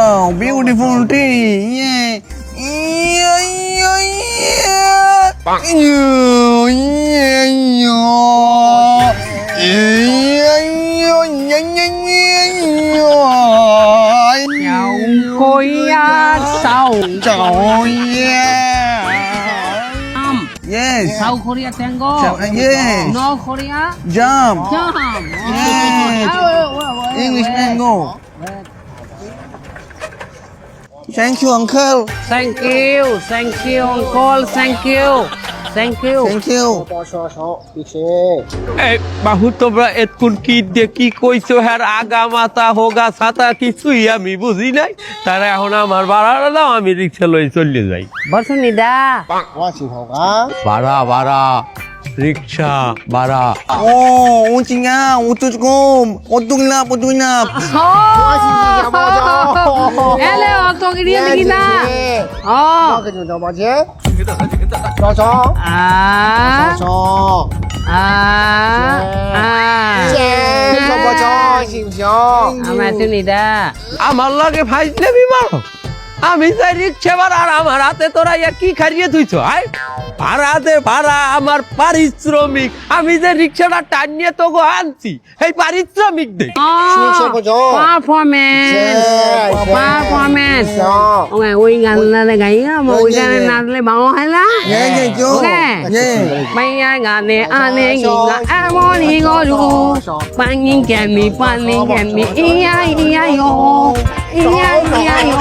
Wow, beautiful tree. Yeah. Yeah, yeah, yeah. Yeah, yeah, yeah. Yeah, yeah, yeah, Chào Korea South Oh, yeah. Yes. South Korea tango. Yes. North Korea Jump. jump. Yes. English mango. Thank you, uncle. Thank you uncle, thank you. Thank you. এই বাহু তোমরা এতক্ষণ কি দিয়ে কি কইছো হ্যাঁ আগা মাথা হোগা ছাতা কিছুই আমি বুঝি নাই তারা এখন আমার ভাড়া দাও আমি রিক্সা লই চলে যাই Barsunida. ভাড়া ভাড়া রিক্সা ভাড়া Oh, uncinya, utuskum. Potunglah, potunglah. Hello, otong ini lagi na. Oh. Barsunida. আমার লাগে ফাইজলে বিমার আমি যাই রিক্সা ভাড়া আর আমার হাতে তোরা ইয়া কি খাইয়ে তুইছো আয় ভাড়া দে ভাড়া আমার পারিশ্রমিক আমি যে রিক্সাটা টানিয়ে তো গো আনছি এই পারিশ্রমিক দে Performance. Okay, uy nga na na gaya mo. Uy nga na na bango hala. Yeah, yeah, yo. Okay. Yeah. Maya nga ne ane nga amo ni go lu. Pangin kami iya iya yo. Iya iya yo.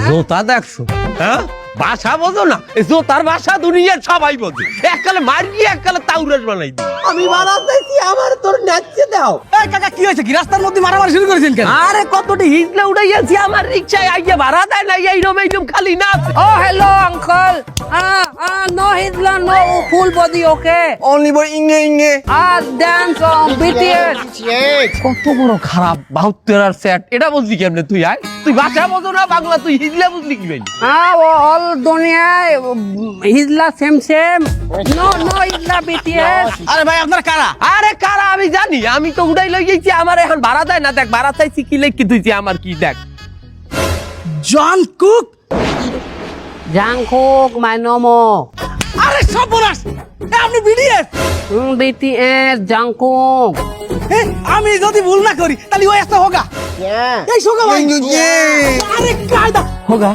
জোতা দেখছো হ্যাঁ ভাষা বোঝো না এই জোতার ভাষা দুনিয়ার সবাই বোঝে এককালে মারিয়ে এককালে তাউরাস বানাই দিই আমি বানাতেছি আমার তোর নাচতে দাও এই কাকা কি হয়েছে কি রাস্তার মধ্যে মারামারি শুরু করেছেন কেন? আরে কতটি হিজলে উড়াইয়াছি আমার রিক্সায় আইয়া ভাড়া দেয় না এইরকম খালি নাচ Oh, hello, uncle. No hitler, no full body, okay? Only for Inge. Dance on BTS. কত বড় খারাপ 72 আর সেট এটা বুঝলি কেমনে তুই আয় তুই ভাষা বোঝো না বাংলা তুই হিজলে বুঝলি কি ভাই All dunia hitler same. No hitler BTS. আরে ভাই আপনার কারা? আরে কারা আমি জানি আমি তো উড়াই লই গেছি আমার এখন ভাড়া দেয় না দেখ ভাড়া চাইছি কি লেখি তুইছি আমার কি দেখ জন কুক। Jungkook, my nomo. আরে সর্বনাশ আপনি বিডিএস। BTS, Jungkook. আমি যদি ভুল না করি তাহলে ওই একটা হোগা এই সোগা ভাই Yeah. আরে কায়দা হোগা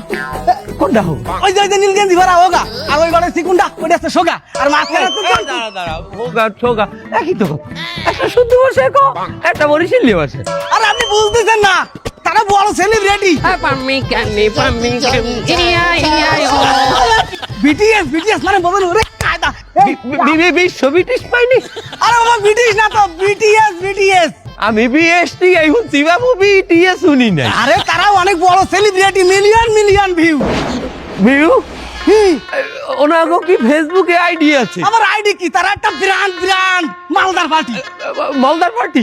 কোনটা হোগা ওই যে নীল গেঞ্জি ভরা হোগা আর ওই বাড়ির সিকুন্ডা ওইটা একটা সোগা আর মাঝখানে তো জঙ্কুক। দাঁড়া দাঁড়া হোগা ছোগা একই তো কথা। একটা শুদ্ধ বসে কো একটা বরিশালি বসে আরে আপনি বুঝতেছেন না তারা বড় celebrity Pami kami. Iya yo. BTS মানে বলুন ওরে কায়দা বিশ্ব ব্রিটিশ পাইনি আরে বাবা ব্রিটিশ না তো বিটিএস আমি বিএসটি এই হুঁচি বাবু বিটিএস শুনি নাই আরে তারা অনেক বড় সেলিব্রিটি মিলিয়ন ভিউ ভিউ ওনাগো কি ফেসবুকে আইডি আছে আমার আইডি কি তারা একটা ব্র্যান্ড মালদার পার্টি মালদার পার্টি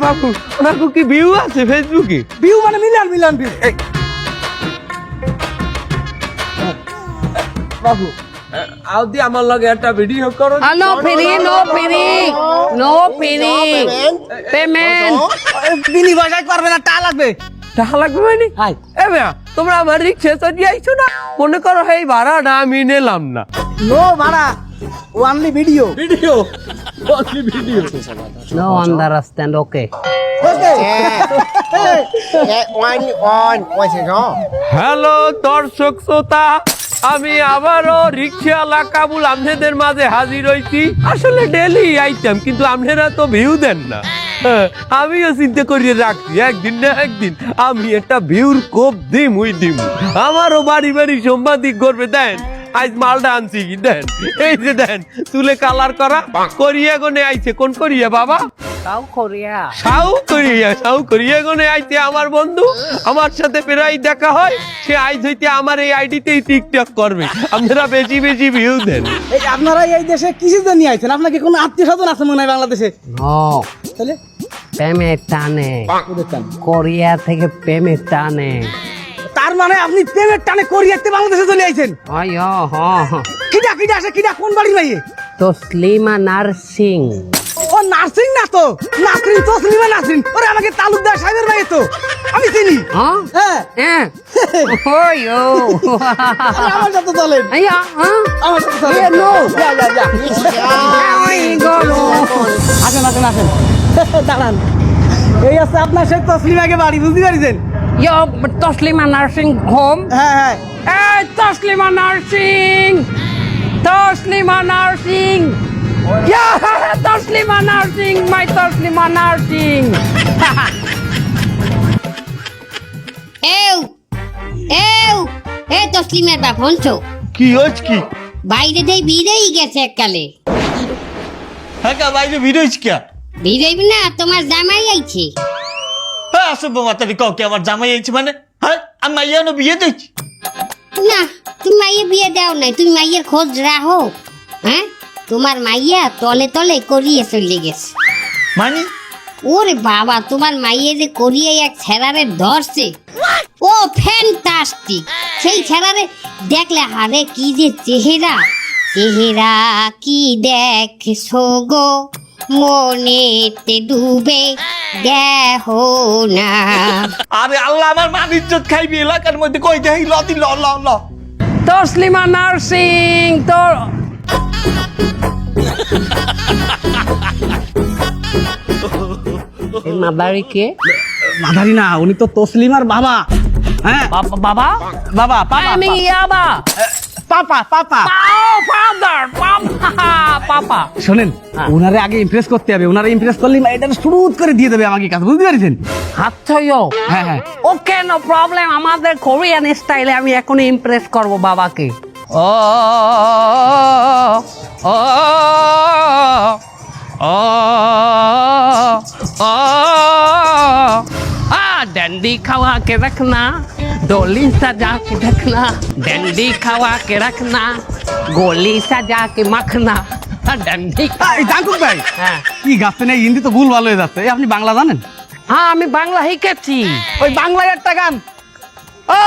বাবু ওনাগো কি ভিউ আছে ফেসবুকে ভিউ মানে মিলিয়ন ভিউ বাবু আউদি আমার লগে একটা ভিডিও করো No fee. Payment. বিনি ভাষায় পারবে না টা লাগবে টাকা লাগবে মানে এ মেয়া তোমরা আমার রিক্সা চড়িয়ে আইছো না মনে করো এই ভাড়াটা আমি নিলাম না নো ভাড়া only video video video No understand, okay. Hello দর্শক শ্রোতা আমি আবারও রিক্সাওয়ালা কাবুল আমনেদের মাঝে হাজির হইছি আসলে ডেলি আইটেম কিন্তু আপনারা তো ভিউ দেন না আমিও চিন্তা করিয়ে রাখছি একদিন না একদিন আমি একটা ভিউর কোপ দিম আমারও বাড়ি সাংবাদিক করবে দেন আজ মালটা আনছি কি দেন এই যে দেন চুলে কালার করা কোরিয়া গনে আইছে কোন কোরিয়া বাবা South Korea. সাউ কোরিয়া গনে আইতে আমার বন্ধু আমার সাথে প্রায় দেখা হয় সে আইজ হইতে আমার এই আইডিতেই টিকটক করবে আপনারা বেশি ভিউ দেন এই আপনারা এই দেশে কিসের জন্য আইছেন আপনাকে কোনো আত্মীয়-স্বজন আছে মনে হয় বাংলাদেশে No. তাহলে Payment টানে। ওদের টান। কোরিয়া থেকে পেমেন্ট টানে। তার মানে আপনি প্রেমের টানে কোরিয়াতে বাংলাদেশে চলে আইছেন আয়ো কিডা আসে কিডা কোন বাড়ির ভাই তসলিমা নার্সিং। ও না নার্সিং না তো, নাসরিন তসলিমা নাসরিন। ওরে আমাকে তালুকদার সাহেবের ভাই তো, আমি চিনি। হ্যাঁ হ্যাঁ, হ্যাঁ ওই ও আরে আমার সাথে চলেন, আইয়া হ্যাঁ আমার সাথে চলেন। নো যা। ওই গো আসেন আসেন আসেন, দাঁড়ান। এই আছে আপনার সেই তসলিমাকে বাড়ি, বুঝতে পারছেন? ইয়ো তসলিমা নার্সিং হোম হ্যাঁ হ্যাঁ, এই তসলিমা নার্সিং ইয়া তসলিমা নার্সিং মাই তসলিমা নার্সিং এও এও এ তসলিমের বাপ হনছো কি হচ্ছে কি? বাইরে দেই বিরেই গেছে এককালে। হ্যাঁ কা বাইরে ভিডিও হচ্ছে কে? বিরেইবি না, তোমার জামাই আইছে। হ্যাঁ আসব মাতারি কাউ কে আমার জামাই আইছে মানে? হ্যাঁ আমি মাইয়া না বিয়ে দিচ্ছি। না, তুমি মাইয়ে বিয়ে দাও নাই, তুমি মাইয়ের খোঁজ রাখো। হ্যাঁ, তোমার মাইয়া তলে তলে করিয়ে চলে গেছে। মানে ওরে বাবা, তোমার মাইয়ে যে করিয়ে এক ছেড়ারে ধরছে, ও ফ্যান্টাস্টিক। সেই ছেড়ারে দেখলে হারে কি যে চেহারা, চেহারা কি দেখছো গো মনেতে ডুবে দেখো না। আরে আল্লাহ আমার মান ইজ্জত খাইবি এলাকার মধ্যে কই দেই লতি ল ল ল। তসলিমা নার্সিং তোর মাদারিকে মাধারি না, উনি তো তসলিমার বাবা। হ্যাঁ বাবা বাবা, পাপা আমি ইয়াবা পাপা পাপা। ফাদার পাপা শোনেন, ওনারে আগে ইমপ্রেস করতে হবে। ওনারে ইমপ্রেস করলে এটা শুরুত করে দিয়ে দেবে আমাকে কাজ, বুঝতে পারছেন? হাতছয়ো হ্যাঁ হ্যাঁ, ওকে নো প্রবলেম, আমাদের কোরিয়ান স্টাইলে আমি এখন ইমপ্রেস করব বাবাকে। ও ও ও ও डंडी खवा के रखना, डोली सजा के रखना, डंडी खवा के रखना, गोली सजा के मखना, डंडी এই জাঙ্কুক ভাই, হ্যাঁ কি গাচ্ছেন? এই হিন্দি তো ভুল ভালো হয়ে যাচ্ছে। এই আপনি বাংলা জানেন? হ্যাঁ আমি বাংলা শিখেছি। ওই বাংলায় একটা গান। ও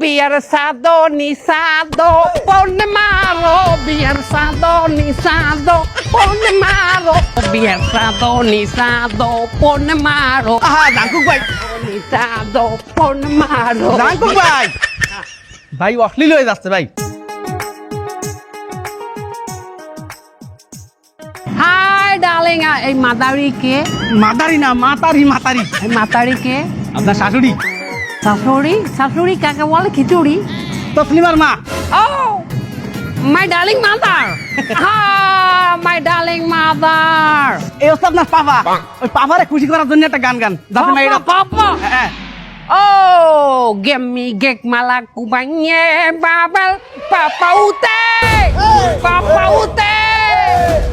বিয়ার সাদো নিসাদো পনে মারো, বিয়ার সাদো নিসাদো পনে মারো, বিয়ার সাদো নিসাদো পনে মারো, আহা জাঙ্কুক ভাই, নিসাদো পনে মারো। জাঙ্কুক ভাই, ভাই অশ্লীল হয়ে যাচ্ছে ভাই। হাই ডার্লিং, এই মাদারি কে? মাতারি না, মাতারি মাতারি। এই মাতারি কে? আপনার শাশুড়ি শাশুড়ি? শাশুড়ি কাকে বলে? খিচুড়ি? তসলিমার মা। Oh, my darling mother. Ah, my darling mother. এই হচ্ছে আপনার পাপা। ওই পাপারে খুশি করার জন্য একটা গান গান, যাতে না এটা। Papa. হ্যাঁ, Oh, give me gek malaku banye babel papa ute. Papa ute.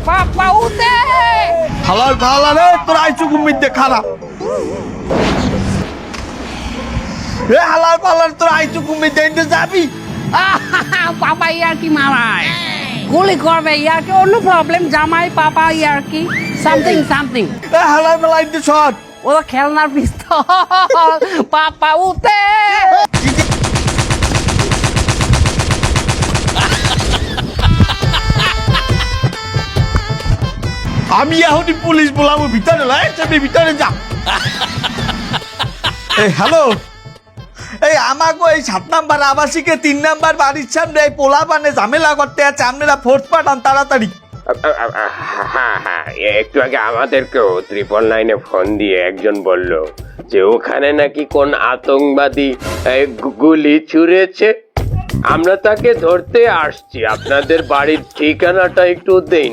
Papa ute. হালাল ভালা রে তোর আইচু কুমির খারাপ। এ হালাল পালার তোর আইচু কুমির দেইতে যাবি? পাপা ইয়ার কি মারায়, গুলি করবে ইয়ার কি, অন্য প্রবলেম জামাই পাপা ইয়ার কি সামথিং এ হালাল পালা ইতে শট। ও তো খেলনার পিস্তল। পাপা উতে। আমি এখনই পুলিশ বলাবো, ভিতরে লাই তুমি ভিতরে যা। এই হ্যালো, এই আমাকে এই 7 নাম্বার আবাসিকে 3 নাম্বার বাড়ির সামনে এই পোলা পানে ঝামেলা করতে আছে, আপনারা ফোর্স পাঠান তাড়াতাড়ি। হ্যাঁ একটু আগে আমাদেরকেও 999-এ ফোন দিয়ে একজন বলল যে ওখানে নাকি কোন আতঙ্কবাদী গুলি ছুঁড়েছে। আমরা তাকে ধরতে আসছি, আপনাদের বাড়ির ঠিকানাটা একটু দিন।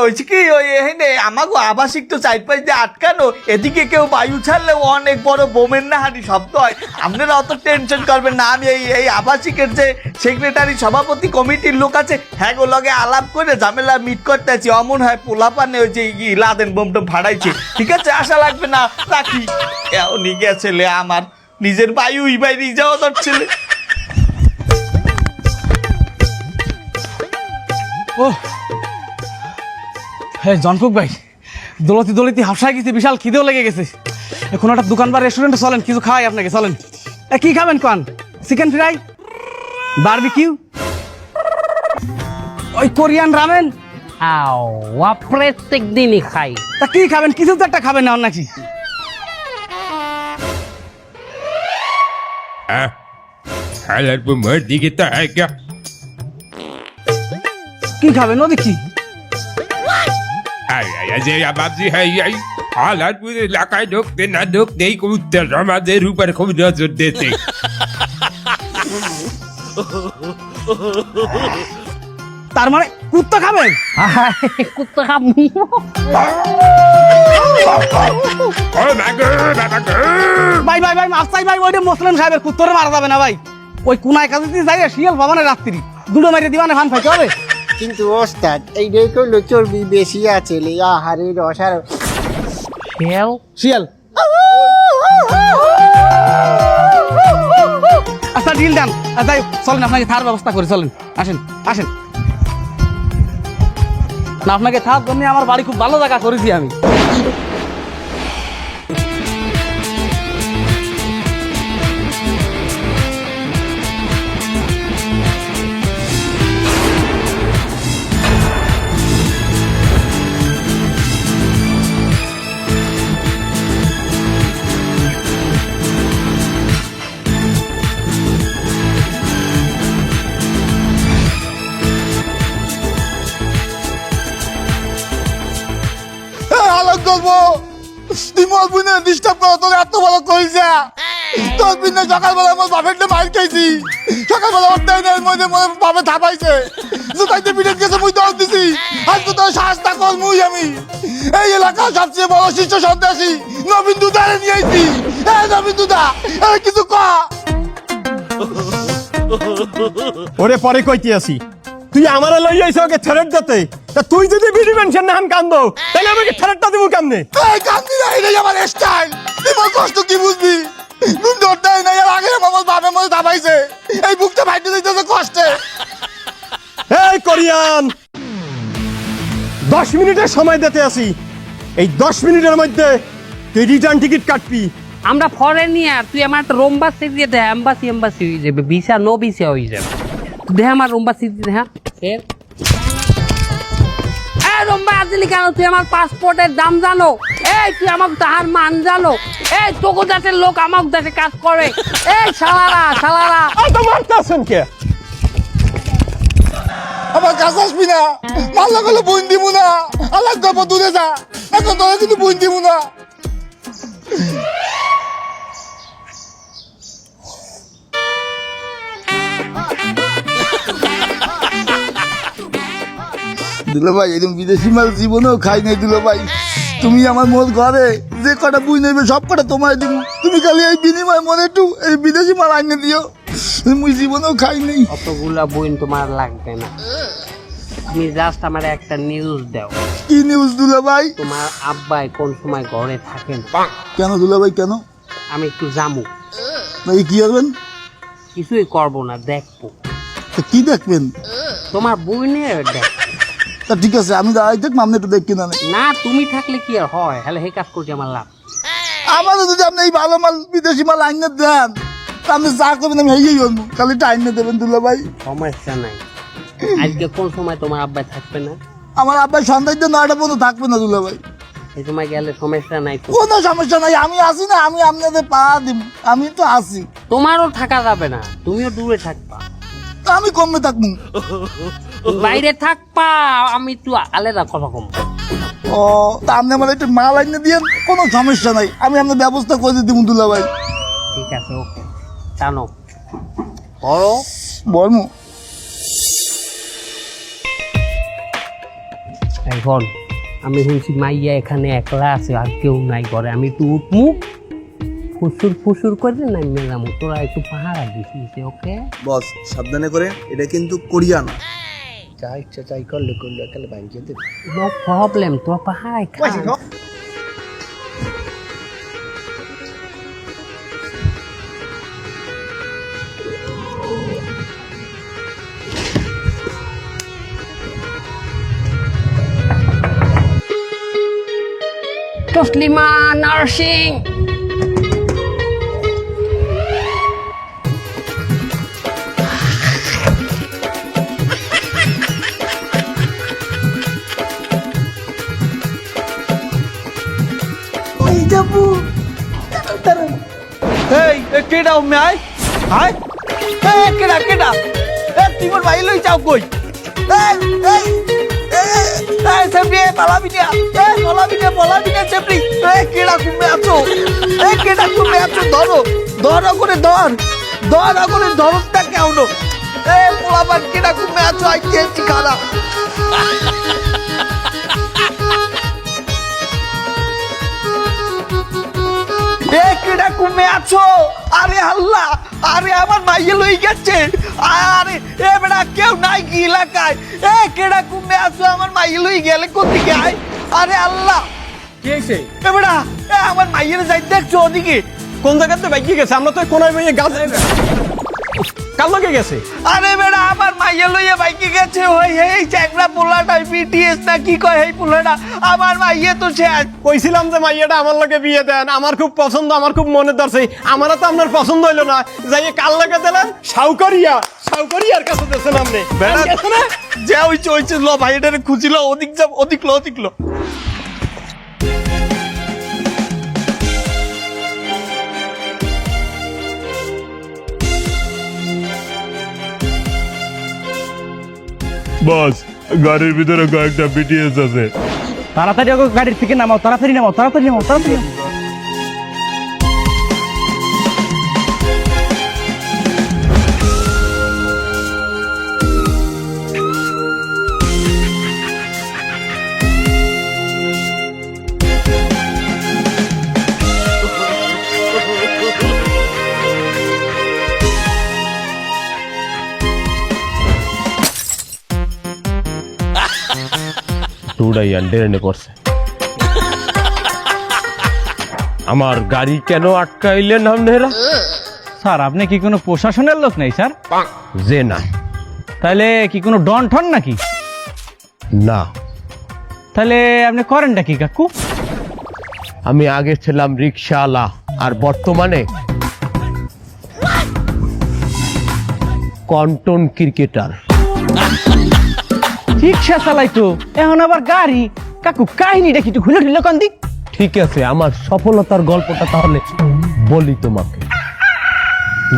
হয়েছে কি ওই এখানে আমাকে আবাসিক তো 4-5 দিয়ে আটকানো, এদিকে কেউ বায়ু ছাড়লে অনেক বড় বোমের নাহারি শব্দ হয়। আপনারা অত টেনশন করবেন না, আমি এই আবাসিকের যে সেক্রেটারি সভাপতি কমিটির লোক আছে হ্যাঁ গো লগে আলাপ করে ঝামেলা মিট করতে আছি। অমন হয় পোলাপানে ওই যে লাদেন বোমটা ফাড়াইছে, ঠিক আছে আশা লাগবে না, রাখি। এমনই গেছে লে আমার নিজের বায়ু বাইরে যাওয়া ধরছিলে। ও হ্যাঁ জনকুক ভাই, দৌলতি হাফসায় গেছি, বিশাল খিদেও লেগে গেছে। এখন একটা দোকান বা রেস্টুরেন্টে চলেন, কিছু খাওয়াই আপনাকে, চলেন। কি খাবেন কোন? চিকেন ফ্রাই, বারবিকিউ, ওই কোরিয়ান রামেন, হাওয়া প্রত্যেক দিনই খাই। তা কি খাবেন? কিছু তো একটা খাবেন না নাকি? হালার মোর দিকে তাকা। কি খাবেন ও দেখি? যে বাবজি হাই হালার পুরো এলাকায় ঢুকতে না ঢুকতেই কবুতর আমাদের উপর খুব নজর দিতে। তার মানে কুত্তা খাবেন? কুত্তা খাবো। ভাই ভাই ভাই মাস্তাই ভাই, ওইটা মুসলিম সাহেবের কুত্তরে মারা যাবে না ভাই। ওই কুনায় কাজে যাই শিয়াল ভবনের রাত্রি দুটো মাইরে দিবানে ফান খাইতে হবে। কিন্তু ওস্তাদ এইটাই কইলো চর্বি বেশি আছে লে আহারে রসার শিয়াল শিয়াল আচ্ছা ডিল ডান। যাই চলেন, আপনাকে থার ব্যবস্থা করি, চলেন আসেন আসেন। না আপনাকে থার জন্য আমার বাড়ি খুব ভালো জায়গা করেছি আমি। আলোক করবো তুই মোর বুনে ডিস্টার্ব করো, তোর এত বড় কইছা তোর বিনে সকালবেলা আমার বাপের মাইর খাইছি, সকালবেলা ওর দেয় না মধ্যে মনে বাপে থাপাইছে, জুতাইতে পিঠে গেছে মুই দৌড় দিছি, আজকে তোর শাস্তা করমুই আমি। এই এলাকার সবচেয়ে বড় শীর্ষ সন্ত্রাসী নবীন দুদারে নিয়ে আইছি। নবীন দুদা কিছু ক। ওরে পরে কইতে আসি, তুই আমারে লই আইছ ওকে থ্রেট দিতে, তা তুই যদি বিডি মেনশন না কান্দো তাহলে আমাকে থ্রেটটা দিব কেমনে? এই কান্দি না, এটাই আমার স্টাইল। তুই মোর কষ্ট কি বুঝবি? ঘুম ধরতেই না, এর আগে আমার বাপের মধ্যে থাপাইছে, এই বুকটা ফাইটে দিতেছে কষ্টে। এই কোরিয়ান 10 মিনিটের সময় দিতে আসি, এই 10 মিনিটের মধ্যে তুই রিটার্ন টিকিট কাটবি। আমরা ফরেনিয়ার, তুই আমার একটা রোম্বাসি দিয়ে দে, এম্বাসি এম্বাসি হয়ে যাবে, ভিসা নো ভিসা হয়ে যাবে। দে আমার রোম্বাসি দিয়ে, হ্যাঁ ফের রোম্বা আসলি কেন? তুই আমার পাসপোর্টের দাম জানো? এই তুই আমাকে তাহার মান জানো? এই তোকে দেশের লোক আমাকে দেশে কাজ করে। এই শালারা শালারা তো মারতাছেন কে? আমার কাছে আসবি না, মাল্লা করলে বোন দিব না। আল্লাহ গল্প দূরে যা, এখন তোরা কিন্তু বোন দিব না। দুলো ভাই এরকম বিদেশি মাল জীবনেও খাই নাই। দুলো ভাই তুমি আমার মোর ঘরে যে কটা বুই নেবে সব কটা তোমায় দিব, তুমি খালি এই বিনিময় মনে একটু এই বিদেশি মাল আইনে দিও। মুই জীবনেও খাই নাই। অতগুলা বইন তোমার লাগবে না, তুমি জাস্ট আমার একটা নিউজ দাও। কি নিউজ দুলো ভাই? তোমার আব্বাই কোন সময় ঘরে থাকেন? কেন দুলো ভাই কেন? আমি একটু জামু। এই কি করবেন? কিছুই করবো না, দেখবো। তা কি দেখবেন? তোমার বইনের দেখ। তা ঠিক আছে, আমি দাঁড়াই থাকবো, আপনি একটু দেখ কিনা। না তুমি থাকলে কি আর হয়? হলে হে কাজ করছি আমার লাভ। আমারও যদি আপনি এই ভালো মাল বিদেশি মাল আইনে দেন, তা আপনি যা করবেন আমি হেয়েই করবো, খালি টাইনে দেবেন দুলো ভাই। সমস্যা নাই। আজকে কোন সময় তোমার আব্বাই থাকবে না? আমার আব্বাই সন্ধ্যায় 9টা পর্যন্ত থাকবে না দুলো ভাই। এই সময় গেলে সমস্যা নাই তো? কোনো সমস্যা নাই, আমি আসি না, আমি আপনাদের পা দিব, আমি তো আসি। তোমারও থাকা যাবে না, তুমিও দূরে থাকবা। তা আমি কমে থাকবো। বাইরে থাকবা, আমি একটু আলাদা কথা কম। ও তা আপনি আমার একটু মাল আইনে দিয়েন, কোনো সমস্যা নাই, আমি আপনার ব্যবস্থা করে দিব দুলা ভাই। ঠিক আছে, ওকে টানো করো। বলমু এখন আমি শুনছি মাইয়া এখানে একলা আছে, আর কেউ নাই ঘরে। আমি একটু উঠমু, ফুসুর ফুসুর করে নাই মেলামু, তোরা একটু পাহারা দিছিস। ওকে বস সাবধানে করে, এটা কিন্তু কোরিয়ান। যা ইচ্ছা চাই করলে করলে একালে ভাঙিয়ে দেবে। নো প্রবলেম, তোরা পাহারায় খা। তসলিমা নার্সিং। যাবো এই কেডা উম্মে আয় আয় কেডা কেডা তুই মোর ভাই লই যাও কই সেপ্রি পালাবি না সেপ্রি কেডা কুমে আছো কেডা কুমে আছো ধরো করে ধর করে ধরটা কেমন পোলাবার কেডা কুমে আছো আইতেছি খারাপ কেডা কুমে আছো আরে আল্লাহ আরে আমার মাইয়ে লই গেছে আরে বেটা কেউ নাই কি এলাকায় কেডা কুমে আছো আমার মাইয়ে লই গেলে কোথেকে আয় আরে আল্লাহ কি হয়েছে? বেটা আমার মাইয়ের যাই দেখছো ওদিকে কোন জায়গাতে বাইকে গেছে? আমরা তো কোনায় বাইয়ে গাছ কার লগে গেছে? আরে বেটা আমার মাইয়ে লইয়া বাইকে গেছে ওই এই চ্যাংড়া পোলাটা বিটিএস না কি কয় এই পোলাটা আমার মাইয়ে তো শেষ কইছিলাম যে মাইয়াটা আমার লগে বিয়ে দেন, আমার খুব পছন্দ, আমার খুব মনে ধরছে। আমারও তো আপনার পছন্দ হইলো না, যাই কার লগে দিলেন? সাউকরিয়ার কাছে দিয়েছেন আপনি। বেটা যে হইছে ল ভাই এটারে খুঁজিল ওদিক লো বস গাড়ির ভিতরে কয়েকটা বিটিএস আছে। তাড়াতাড়ি ওকে গাড়ির থেকে নামাও, তাড়াতাড়ি নামাও। করছে আমার গাড়ি কেন আটকাইলেন আপনারা? স্যার আপনি কি কোনো প্রশাসনের লোক নেই স্যার? যে না। তাহলে কি কোনো ডন ঠন নাকি? না, তাহলে আপনি করেনটা কি কাকু? আমি আগে ছিলাম রিক্সাওয়ালা আর বর্তমানে কন্টন ক্রিকেটার। রিক্সা চালাইতো, এখন আবার গাড়ি। কাকু কাহিনীটা কি একটু খুলে দিল কোন দিক? ঠিক আছে, আমার সফলতার গল্পটা তাহলে বলি তোমাকে।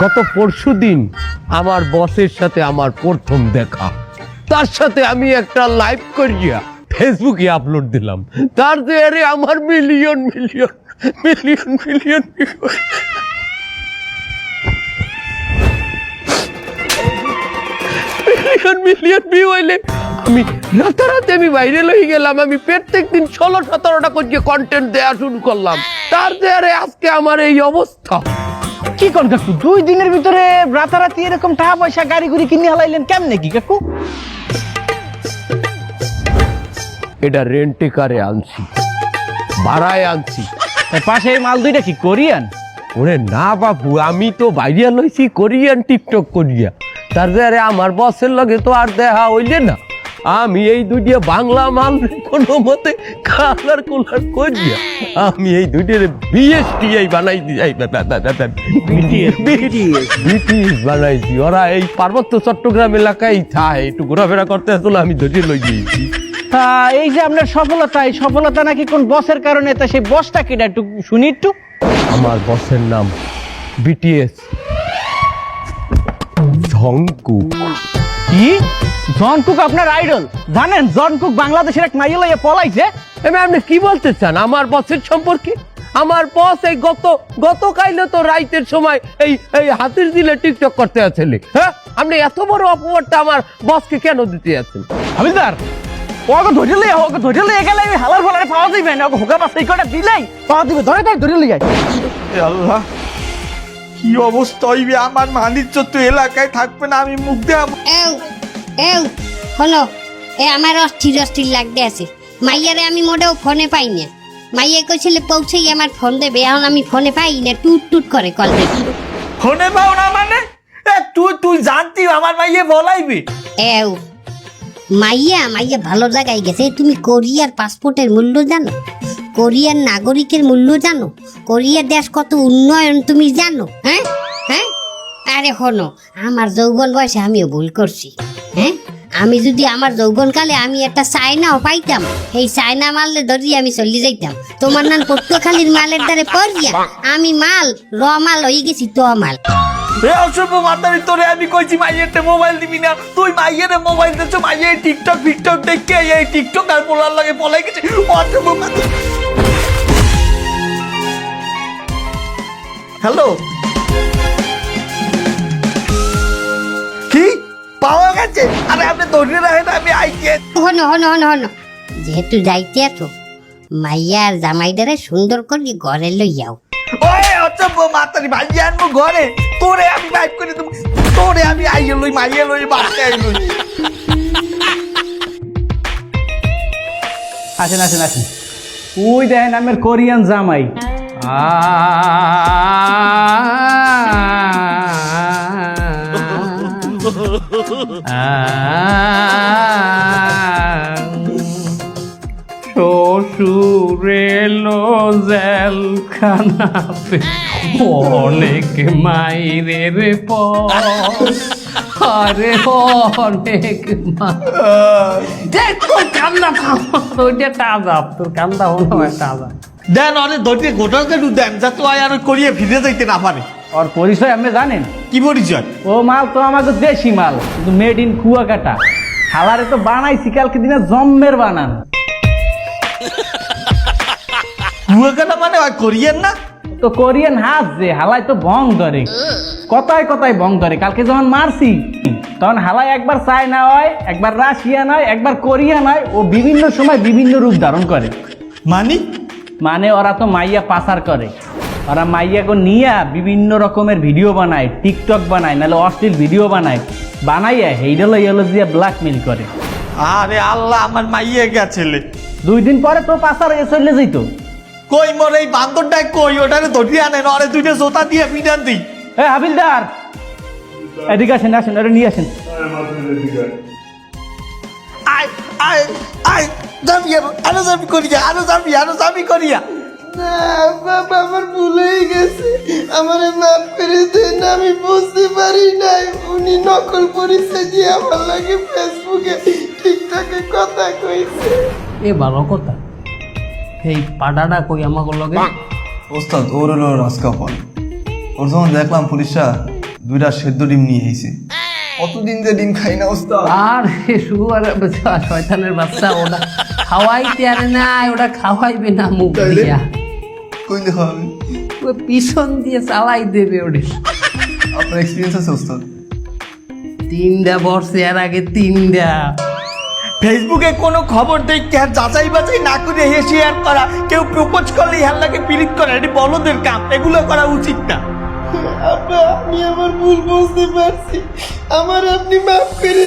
গত পরশুদিন আমার বসের সাথে আমার প্রথম দেখা। তার সাথে আমি একটা লাইভ করিয়া ফেসবুকে আপলোড দিলাম। তার দেয়ারে আমার মিলিয়ন ভিউ হইলে আমি রাতারাতি আমি বাইরে লই গেলাম। আমি প্রত্যেক দিন 16-17টা করে কন্টেন্ট দেওয়া শুরু করলাম। তার দেয়ারে আজকে আমার এই অবস্থা। কি কোন কাকু 2 দিনের ভিতরে রাতারাতি এরকম টাকা পয়সা গাড়ি গুড়ি কিনে হালাইলেন কেমনে কি কাকু? এটা রেন্টে কারে আনছি, ভাড়ায় আনছি। পাশে এই মাল দুইটা কি কোরিয়ান? ওরে না বাবু, আমি তো বাইরে লইছি কোরিয়ান টিকটক করিয়া। তার দেয়ারে আমার বসের লগে তো আর দেখা হইলে না। আমি এই দুইটা বাংলা মাল কোনো মতে কালার করিয়া আমি এই দুইটার বিএসটিআই বানাইছি, বিটিএস বানাইছি। ওরা এই পার্বত্য চট্টগ্রাম এলাকায় থাকে, একটু ঘোরাফেরা করতে আসলে আমি ধরিয়ে লই গিয়েছি। তা এই যে আপনার সফলতা, এই সফলতা নাকি কোন বসের কারণে? তা সেই বসটা কিনা একটু শুনি একটু। আমার বসের নাম বিটিএস জংকুক। কি জনকুক আপনার আইডল? জানেন জনকুক বাংলাদেশের এক মাইয়া লইয়া পলাইছে? আপনি কি বলতে চান আমার বসের সম্পর্কে? আমার বস এই গতকাইলে তো রাইতের সময় এই হাতির দিলে টিকটক করতে আছেন। হ্যাঁ, আপনি এত বড় অপবাদটা আমার বসকে কেন দিতে আছেন? হাবিলদার ওকে ধরে লইয়া গেলে হালার ফালারে পাওয়া যাইবে না। ওকে হোকা পাস এই কটা দিলেই পাওয়া দিবে। ধরে লইয়া আল্লাহ কি অবস্থা হইবে আমার, মানিজ্য তো এলাকায় থাকবে না, আমি মুখ দেখাবো। হলো আমার অস্থির লাগতে আছে। মাইয়ারে আমি মোটেও ফোনে পাই না। মাইয়া কইছিলে পৌঁছেই আমার ফোন দেবে, এখন আমি ফোনে পাই না, টুট করে কল দেবে। ফোনে পাও না মানে? তুই জানতি আমার মাইয়ে বলাইবি? মাইয়া ভালো জায়গায় গেছে। তুমি কোরিয়ার পাসপোর্টের মূল্য জানো? কোরিয়ার নাগরিকের মূল্য জানো? কোরিয়ার দেশ কত উন্নয়ন তুমি জানো? হ্যাঁ, আরে হনো, আমার যৌবন বয়সে আমিও ভুল করছি। হ্যাঁ, আমি যদি আমার যৌবনকালে আমি একটা চায়নাও পাইতাম, এই চায়না মালে ধরি আমি চলে যাইতাম। তোমার নাম পটুয়াখালীর মালের দ্বারে পড়িয়া আমি মাল মাল হয়ে গেছি তো মাল। অসভ্য মাতারি, তোরে আমি কইছি মাইয়েরটা মোবাইল দিবি না, তুই মাইয়ের মোবাইল দিচ্ছ, মাইয়ে টিকটক ফিকটক দেখে এই টিকটক আর পোলার লাগে পলাই গেছে। অসভ্য মাতারি। হ্যালো, কি পাওয়া গেছে? আরে আপনি ধরে রাখেন, আমি আইকে। হনো হনো হনো হনো, যেহেতু যাইতে আছো মাইয়ার জামাইদারে সুন্দর করে ঘরে লইয়াও। ওই অসভ্য মাতারি, ভাইয়ে আনবো ঘরে, তোরে আমি বাইক করে দেবো, তোরে আমি আইয়ে লই, মাইয়ে লই, বাচ্চা লই। আসেন আসেন আসেন, ওই দেখেন আমার কোরিয়ান জামাই। শ্বশুরে জেল খানাতে অনেক মাইরের পরে অনেক কান্দা ওইটা টাজা, তোর কান্দা হলো টাজা। দেন অনেক ধরতে গোটাল কেটু দেন, যাতে ওই আর করিয়ে ফিরে যাইতে না পারে। ওর পরিচয় আপনি জানেন? কি পরিচয়? ও মাল তো আমাকে দেশি মাল, কিন্তু মেড ইন কুয়াকাটা। হালারে তো বানাইছি কালকে দিনে জম্মের বানান। কুয়াকাটা মানে ওই কোরিয়ান না? তো কোরিয়ান হাত যে হালাই তো ভং ধরে, কথায় কথায় ভং ধরে। কালকে যখন মারছি তখন হালাই একবার চায়না হয়, একবার রাশিয়ান হয়, একবার কোরিয়ান হয়। ও বিভিন্ন সময় বিভিন্ন রূপ ধারণ করে। মানে ওরা তো মাইয়া পাচার করে, ওরা মাইয়াকে নিয়ে বিভিন্ন রকমের ভিডিও বানায়, টিকটক বানায়, নাহলে অশ্লীল ভিডিও বানাইয়া হেইডালো ইয়েলো দিয়ে ব্ল্যাকমেল করে। আরে আল্লাহ, আমার মাইয়ে গেছেলে 2 দিন পরে তো পাচার চলে যেত। কই মোর এই বান্দরটাই কই, ওটারে ধরিয়ে আনেন, ওরে দুইটা জোতা দিয়ে পিটান দিই। এ হাবিলদার, এদিকে আসেন, আসেন, ওরে নিয়ে আসেন। আয় আয় আয়, যাবি আরো যাবি করিয়া, আরো যাবি করিয়া। না বাবা, আমার ভুল হয়ে গেছে, আমার মাফ করে দেন, আমি বুঝতে পারি নাই। উনি নকল পরিচয় দিয়ে আমার লাগে ফেসবুকে টিকটকে কথা কইছে। এ ভালো কথা, এই পাডাটা কই আমাকে লগে? ওস্তাদ, ওর হলো রাজকাপল। ওর যখন দেখলাম পুলিশরা 2টা সেদ্ধ ডিম নিয়ে এসেছে, কতদিন যে ডিম খাই না ওস্তাদ। আর শুয়ার শয়তানের বাচ্চা, ওটা খাওয়াইতে আরে না, ওটা খাওয়াইবে না মুখ দিয়া, কই দেখা হবে? ও পিছন দিয়ে চালাই দেবে। ওটা আপনার এক্সপিরিয়েন্স আছে ওস্তাদ? 3টা বর্ষে এর আগে 3টা। ফেসবুকে কোনো খবর দেখতে আর যাচাই বাছাই না করে শেয়ার করা, কেউ প্রপোজ করলে ইহার লাগে পিরিত করা, এটি বলদের কাম, এগুলো করা উচিত না। আব্বা, আমি আমার ভুল বুঝতে পারছি, আমার আপনি মাফ করে